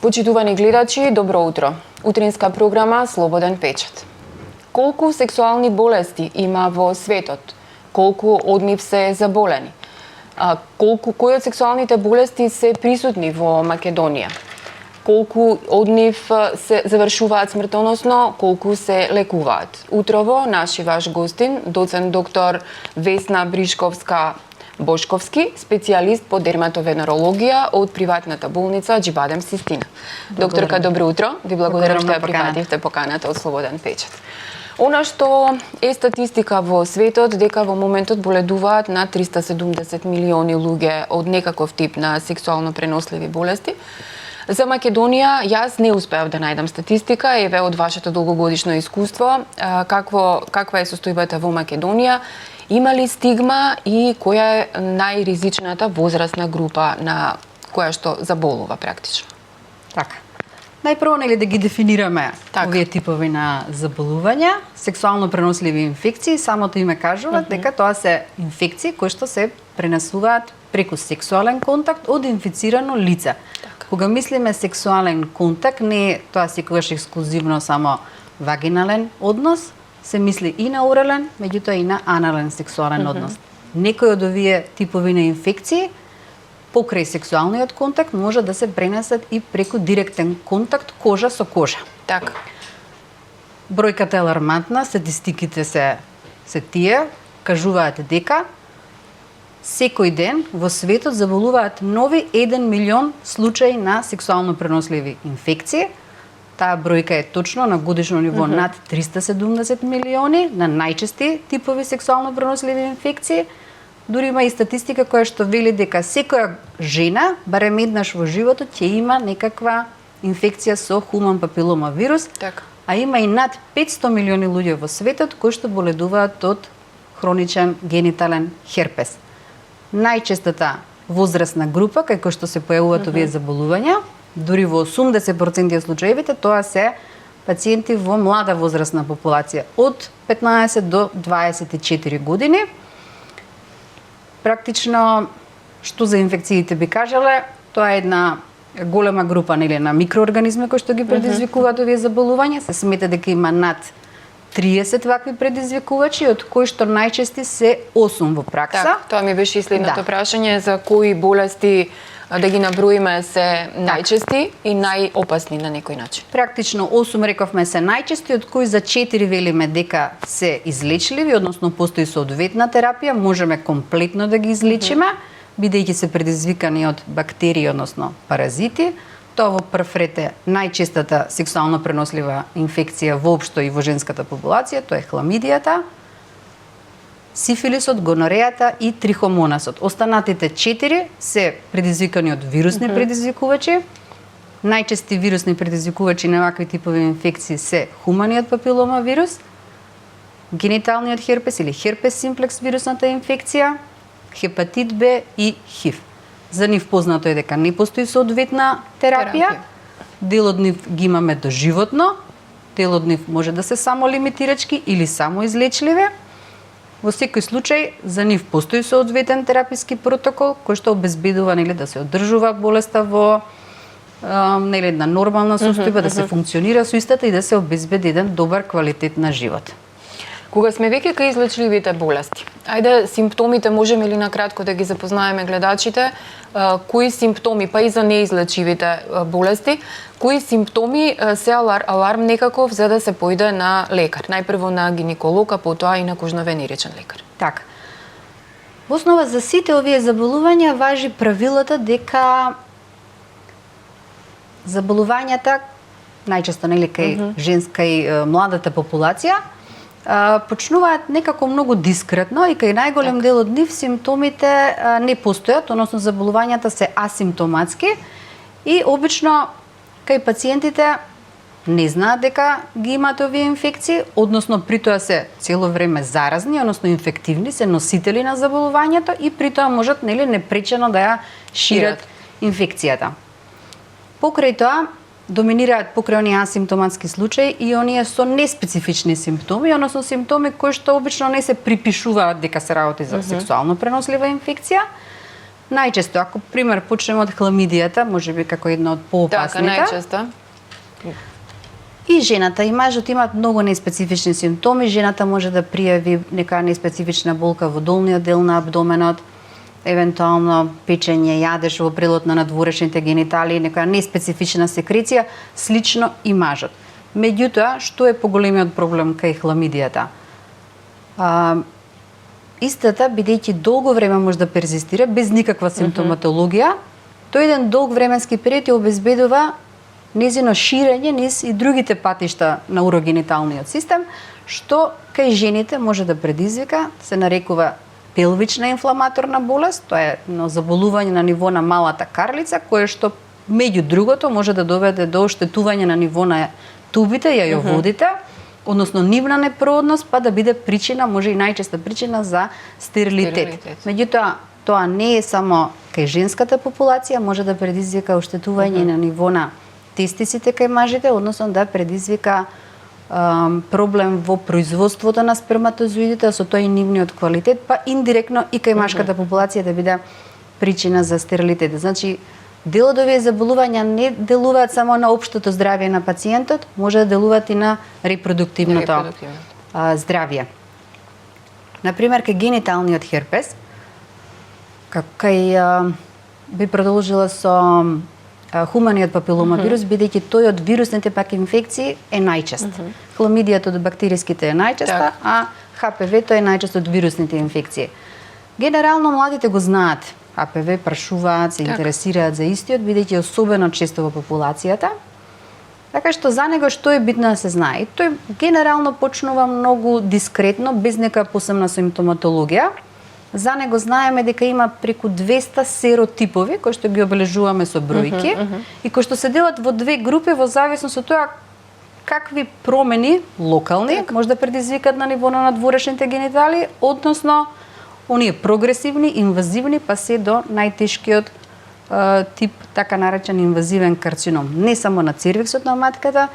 Почитувани гледачи, добро утро. Утринска програма Слободен печат. Колку сексуални болести има во светот? Колку од нив се заболени? Кои од сексуалните болести се присутни во Македонија? Колку од нив се завршуваат смртоносно, колку се лекуваат? Утрово наши ваш гостин, доцент доктор Весна Бришковска-Бошковски, специјалист по дерматовенерологија од приватната болница Џибадем Систина. Докторка, добро утро. Ви благодарам што ја прифативте поканата од Слободен печат. Она што е статистика во светот, дека во моментот боледуваат на 370 милиони луѓе од некаков тип на сексуално преносливи болести. За Македонија, јас не успеав да најдам статистика, еве од вашето долгогодишно искуство, каква е состојбата во Македонија, има ли стигма и која е најризичната возрастна група на која што заболува практично? Така. Најпрво да ги дефинираме овие типови на заболувања. Сексуално преносливи инфекции, самото име кажува дека тоа се инфекции кои што се пренесуваат преку сексуален контакт од инфицирано лице. Кога мислиме сексуален контакт, не е тоа секогаш ексклузивно само вагинален однос, се мисли и на орален, меѓутоа и на анален сексуален однос. Некои од овие типови на инфекции покрај сексуалниот контакт може да се пренесат и преку директен контакт кожа со кожа. Така. Бројката е алармантна, статистиките се тие, кажуваат дека секој ден во светот заболуваат нови 1 милион случаи на сексуално преносливи инфекции. Таа бројка е точно на годишно ниво над 370 милиони на најчести типови сексуално преносливи инфекции. Дури има и статистика која што вели дека секоја жена, барем еднаш во животот, ќе има некаква инфекција со хуман папилома вирус, а има и над 500 милиони луѓе во светот кои што боледуваат од хроничен генитален херпес. Најчестата возрастна група кај кој што се појавуваат овие заболувања, дури во 80% од случаевите, тоа се пациенти во млада возрастна популација од 15 до 24 години. Практично, што за инфекциите би кажале, тоа е една голема група на микроорганизми кои што ги предизвикуваат овие заболувања. Се смета дека има над 30 вакви предизвикувачи, од кои што најчести се 8 во пракса. Так, тоа ми беше и следното прашање, за кои болести да ги наброиме се најчести и најопасни на некој начин. Практично 8 рековме се најчести, од кои за 4 велиме дека се излечливи, односно постои соодветна терапија, можеме комплетно да ги излечиме, бидејќи се предизвикани од бактерии, односно паразити. Тоа во прв ред е најчестата сексуално пренослива инфекција воопшто и во женската популација, тоа е хламидијата, сифилисот, гонорејата и трихомонасот. Останатите 4 се предизвикани од вирусни предизвикувачи. Најчести вирусни предизвикувачи на вакви типови инфекции се хуманиот папилома вирус, гениталниот херпес или херпес симплекс вирусната инфекција, хепатит Б и ХИВ. За нив познато е дека не постои соодветна терапија. Дел од нив ги имаме доживотно, дел од нив може да се само лимитирачки или само излечливи. Во секој случај за нив постои соодветен тераписки протокол кој што обезбедува да се одржува болеста во една нормална состојба, да се функционира со истата и да се обезбеди еден добар квалитет на живот. Кога сме веќе кај излечливите болести, ајде симптомите можеме ли накратко да ги запознаеме гледачите, кои симптоми, па и за неизлечивите болести, кои симптоми се аларм некаков за да се појде на лекар, најпрво на гинеколог, а потоа и на кожно-венеричен лекар? Така. Во основа за сите овие заболувања важи правилото дека заболувањата најчесто кај женска и младата популација почнуваат некако многу дискретно и кај најголем дел од нив симптомите не постојат, односно заболувањата се асимптоматски и обично кај пациентите не знаат дека ги имаат овие инфекции, односно притоа се цело време заразни, односно инфективни, се носители на заболувањето и притоа можат непречено да ја шират инфекцијата. Покрај тоа доминираат покрај оние асимптоматски случаи и оние со неспецифични симптоми, односно симптоми кои што обично не се припишуваат дека се работи за сексуално пренослива инфекција. Најчесто, ако пример почнеме од хламидијата, можеби како една од поопасните. Така, најчесто. И жената и мажот имаат многу неспецифични симптоми. Жената може да пријави нека неспецифична болка во долниот дел на абдоменот, евентуално печење, јадеж во прелот на надворешните гениталии, нека неспецифична секреција, слично и мажот. Меѓутоа, што е поголемиот проблем кај хламидијата? Истата, бидејќи долго време може да перзистира без никаква симптоматологија, тој еден долг временски период ја обезбедува незино ширење низ и другите патишта на урогениталниот систем, што кај жените може да предизвика, се нарекува пелвична инфламаторна болест, тоа е заболување на ниво на малата карлица, кое што меѓу другото може да доведе до оштетување на ниво на тубите, јајоводите, односно нивна непроодност, па да биде причина, може и најчеста причина за стерилитет. Меѓутоа, тоа не е само кај женската популација, може да предизвика оштетување на ниво на тестисите кај мажите, односно да предизвика проблем во производството на сперматозоидите, со тој и нивниот квалитет, па индиректно и кај машката популација да биде причина за стерилитет. Значи, дел од овие заболувања не делуваат само на општото здравје на пациентот, може да делуваат и на репродуктивното здравје. Например, кај гениталниот херпес, кај би продолжила со хуманиот папиломавирус, бидејќи тој од вирусните пак инфекции е најчест. Хламидијата од бактериските е најчеста, а ХПВ тоа е најчест од вирусните инфекции. Генерално младите го знаат. ХПВ прашуваат, се интересираат за истиот, бидејќи е особено често во популацијата. Така што за него што е битно да се знае. И тој генерално почнува многу дискретно, без нека посебна симптоматологија. За него знаеме дека има преку 200 серотипови, кои што ги обележуваме со бројки, и кои што се делат во две групи во зависност од тоа какви промени локални може да предизвикат на ниво на надворешните гениталии, односно оние прогресивни, инвазивни, па се до најтешкиот тип, така наречен инвазивен карцином. Не само на цервиксот на матката,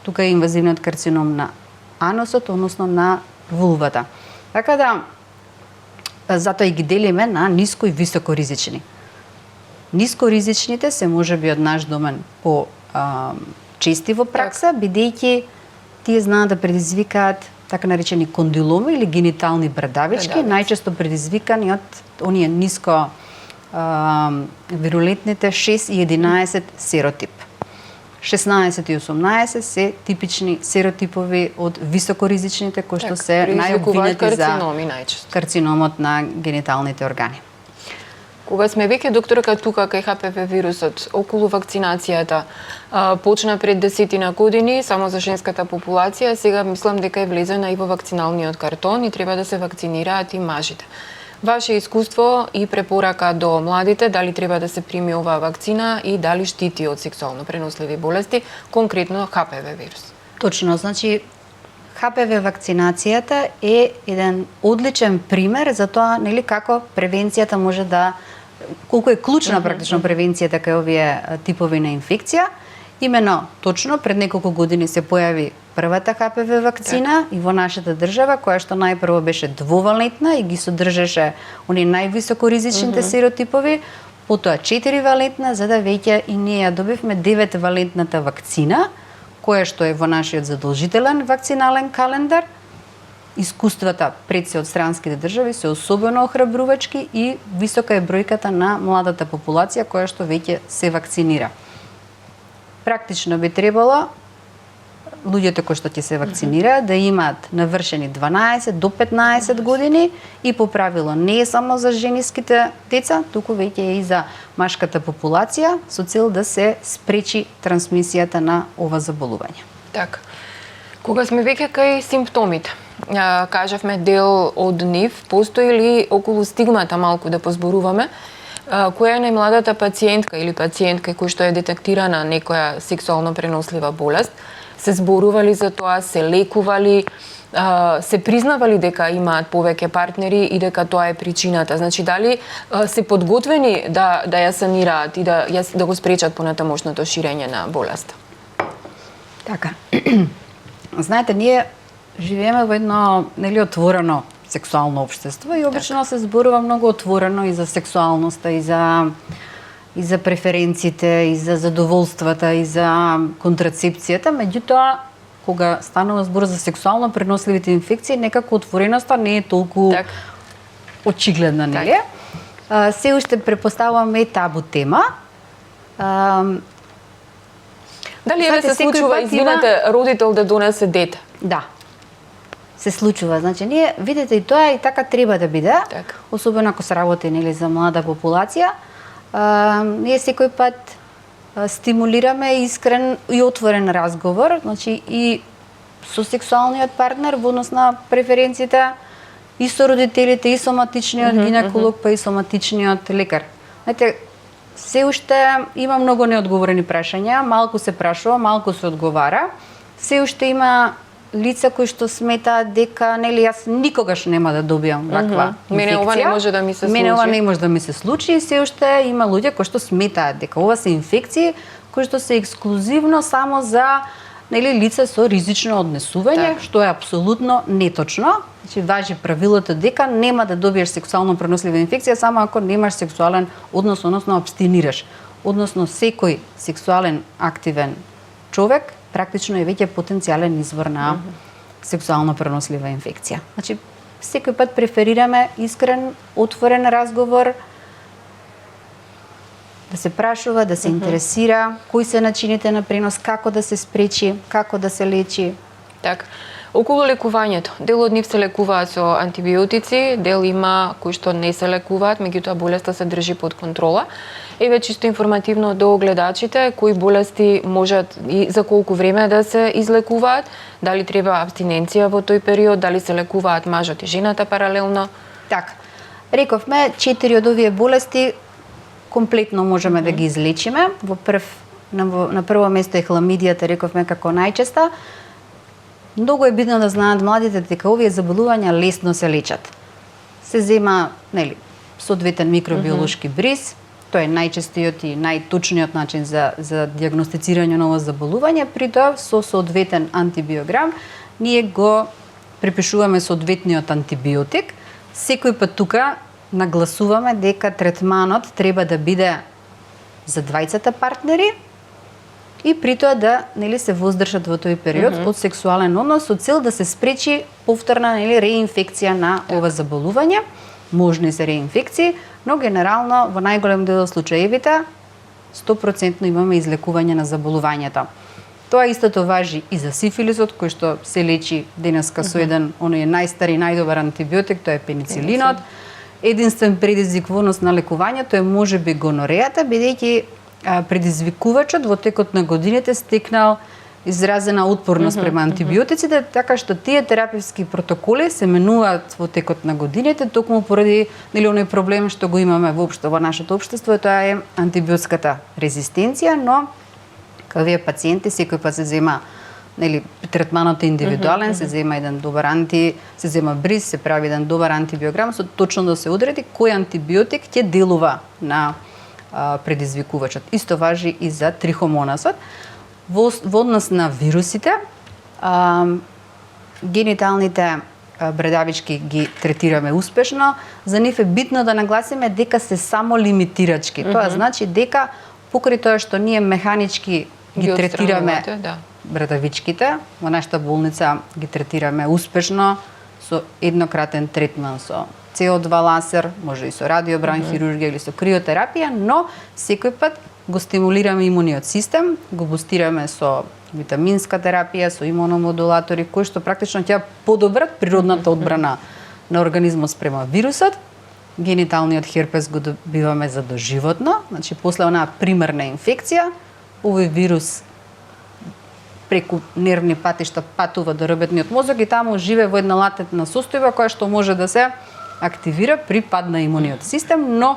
тука е инвазивниот карцином на анусот, односно на вулвата. Така да, затоа и ги делиме на ниско и високо ризични. Ниско ризичните се можеби од наш домен по чести во пракса, бидејќи тие знаат да предизвикаат така наречени кондиломи или генитални брадавички, најчесто предизвикани од оние ниско вирулентните 6 и 11 серотип. 16 и 18 се типични серотипови од високоризичните, кои што се најобвинети за карциномот на гениталните органи. Кога сме веќе, докторка, тука кај ХПВ вирусот, околу вакцинацијата, почна пред 10 години, само за женската популација, сега мислам дека е влезена и во вакциналниот картон и треба да се вакцинираат и мажите. Ваше искуство и препорака до младите, дали треба да се прими оваа вакцина и дали штити од сексуално преносливи болести, конкретно ХПВ вирус? Точно, значи ХПВ вакцинацијата е еден одличен пример за тоа, нели, како превенцијата може да, колку е клучна практично превенцијата кај овие типови на инфекција. Имено, точно, пред неколку години се појави првата ХПВ вакцина и во нашата држава, која што најпрво беше двовалентна и ги содржеше оние највисоко ризичните серотипови, потоа 4-валентна, за да веќе и ние ја добивме 9-валентната вакцина, која што е во нашиот задолжителен вакцинален календар. Искуствата пред се од странските држави се особено охрабрувачки и висока е бројката на младата популација која што веќе се вакцинира. Практично би требало луѓето кои што ќе се вакцинираат да имаат навршени 12 до 15 години и по правило не е само за жениските деца, туку веќе е и за машката популација со цел да се спречи трансмисијата на ова заболување. Така. Кога сме веќе кај симптомите, кажавме дел од нив, постои ли околу стигмата малку да позборуваме, која е најмладата пациентка или пациентка која што е детектирана некоја сексуално пренослива болест, се зборували за тоа, се лекували, се признавали дека имаат повеќе партнери и дека тоа е причината. Значи, дали се подготвени да ја санираат и да го спречат понатамошното ширење на болест? Така. Знаете, ние живееме во едно, нели, отворено сексуално општество и обично се зборува многу отворено и за сексуалноста, и за преференциите, и за задоволствата, и за контрацепцијата. Меѓутоа, кога станува збор за сексуално преносливите инфекции, некако отвореноста не е толку очигледна, нели? Се уште препоставуваме табу тема. Дали се случува, извинете, родител да донесе дете? Да. Се случува. Значи, ние, видите, и тоа и така треба да биде, особено ако се работи, нели, за млада популација. Ние секој пат стимулираме искрен и отворен разговор, значи и со сексуалниот партнер во однос на преференциите, и со родителите, и со матичниот гинеколог, па и со матичниот лекар. Знаете, се уште има многу неодговорени прашања, малку се прашува, малку се одговара. Се уште има лица кои што сметаат дека, нели, јас никогаш нема да добијам ваква инфекција. Мене ова не може да ми се случи. Мене ова не може да ми се случи и се уште има луѓе кои што сметаат дека ова се инфекции кои што се ексклузивно само за, нели, лица со ризично однесување, што е апсолутно неточно. Значи, важи правилото дека нема да добиеш сексуално пренослива инфекција само ако немаш сексуален однос, односно абстинираш. Односно, секој сексуален активен човек практично е веќе потенцијален извор на сексуално пренослива инфекција. Значи, секој пат преферираме искрен, отворен разговор, да се прашува, да се интересира, кои се начините на пренос, како да се спречи, како да се лечи. Така. Околу лекувањето, дел од нив се лекуваат со антибиотици, дел има кои што не се лекуваат, меѓутоа болеста се држи под контрола. Еве чисто информативно до гледачите, кои болести можат и за колку време да се излекуваат, дали треба абстиненција во тој период, дали се лекуваат мажот и жената паралелно. Така. Рековме, 4 од овие болести комплетно можеме да ги излечиме. На прво место е хламидијата, рековме како најчеста. Многу е битно да знаат младите дека овие заболувања лесно се лечат. Се зема, нели, соодветен микробиолошки бриз, тоа е најчестиот и најточниот начин за дијагностицирање на ова заболување, при тоа со соодветен антибиограм ние го препишуваме соодветниот антибиотик. Секој пат тука нагласуваме дека третманот треба да биде за двајцата партнери и при тоа да, нели, се воздржат во тој период од сексуален однос со цел да се спречи повторна, нели, реинфекција на ова заболување. Можни се реинфекции, но генерално во најголем дел од случаевите 100% имаме излекување на заболувањето. Тоа истото важи и за сифилисот, кој што се лечи денеска со еден оној најстар и најдобар антибиотик, тоа е пеницилинот. Единствен предизвик во однос на лекувањето е можеби гонорејата, бидејќи предизвикувачот во текот на годините стекнал изразена отпорност према антибиотиците, така што тие терапевски протоколи се менуваат во текот на годините, токму поради, нели, оној проблем што го имаме воопшто во нашето општество, тоа е антибиотската резистенција, но кај овие пациенти секој пат се зема, нели, третманот е индивидуален, се зема еден добар се зема бриз, се прави еден добар антибиограм со точно да се одреди кој антибиотик ќе делува на предизвикувачот. Исто важи и за трихомонасот. Во однос на вирусите, гениталните бредавички ги третираме успешно. За нив е битно да нагласиме дека се само лимитирачки. Тоа значи дека покрај тоа што ние механички ги третираме бредавичките, во нашата болница ги третираме успешно со еднократен третман со CO2 лазер, може и со радиобранхирургија или со криотерапија, но секој пат го стимулираме имуниот систем, го бустираме со витаминска терапија, со имуномодулатори, кои што практично ќе подобрат природната одбрана на организмот спрема вирусот. Гениталниот херпес го добиваме за доживотно, значи после онаа примерна инфекција, овој вирус преку нервни патишта патува до ребетниот мозок и таму живе во една латентна состојба која што може да се активира при пад на имуниот систем, но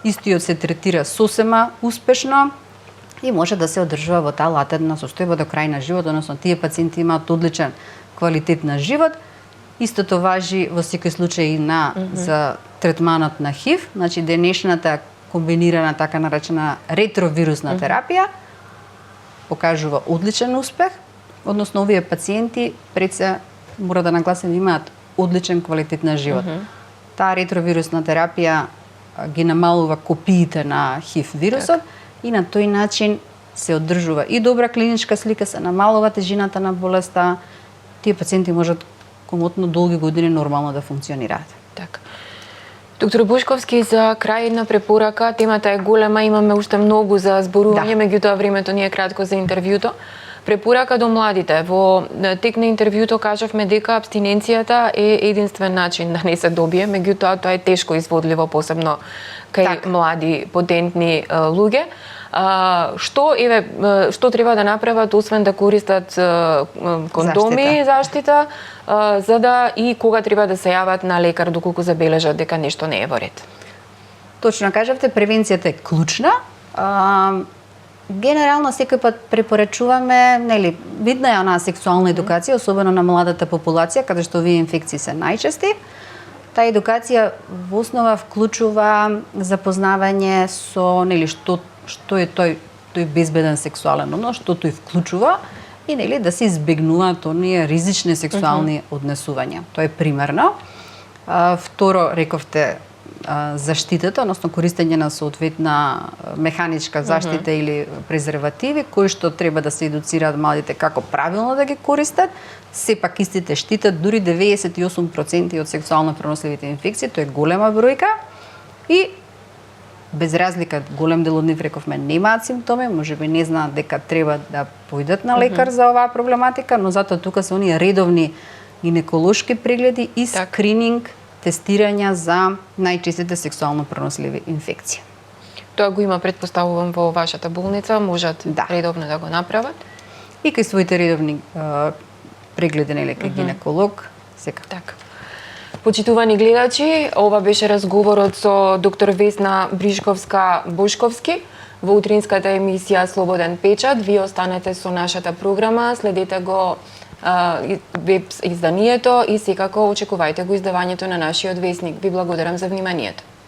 истиот се третира сосема успешно и може да се одржува во таа латентна состојба до крај на живот, односно тие пациенти имаат одличен квалитет на живот. Истото важи во секој случај и за третманот на ХИВ, значи денешната комбинирана така наречена ретровирусна терапија покажува одличен успех, односно овие пациенти пред се мора да нагласим имаат одличен квалитет на живот. Таа ретровирусна терапија ги намалува копиите на ХИВ вирусот и на тој начин се одржува и добра клиничка слика, се намалува тежината на болеста. Тие пациенти можат комотно долги години нормално да функционираат. Така. Доктор Бушковски, за крај една препорака, темата е голема, имаме уште многу за зборување, меѓутоа времето ни е кратко за интервјуто. Препорака до младите. Во тек на интервјуто кажавме дека абстиненцијата е единствен начин да не се добие, меѓутоа тоа е тешко изводливо, посебно кај млади, потентни луѓе. Што треба да направат освен да користат кондоми, заштита, за да и кога треба да се јават на лекар доколку забележат дека нешто не е во ред? Точно кажавте, превенцијата е клучна. Генерално секој пат препорачуваме, нели, видна е онаа сексуална едукација, особено на младата популација, каде што овие инфекции се најчести. Таа едукација во основа вклучува запознавање со, нели, што е тој безбеден сексуален однос, што тој вклучува и, нели, да се избегнуваат оние ризични сексуални однесувања. Тоа е примерно. Второ, рековте, заштитата, односно користење на соодветна механичка заштита или презервативи, кои што треба да се едуцираат младите како правилно да ги користат. Сепак истите штитат дури 98% од сексуално преносливите инфекции, тоа е голема бројка. И без разлика, голем дел од нив, рековме, немаат симптоми, можеби не знаат дека треба да појдат на лекар за оваа проблематика, но затоа тука се оние редовни гинеколошки прегледи и скрининг, тестирања за најчестите сексуално преносливи инфекции. Тоа го има, предпоставувам, во вашата болница, можат редовно да го направат? И кај своите редовни прегледи, нели, кај гинеколог, секако. Така. Почитувани гледачи, ова беше разговорот со доктор Весна Бришковска-Бушковски во утринската емисија Слободен печат. Вие останете со нашата програма, следете го веб изданието и секако очекувајте го издавањето на нашиот весник. Ви благодарам за вниманието.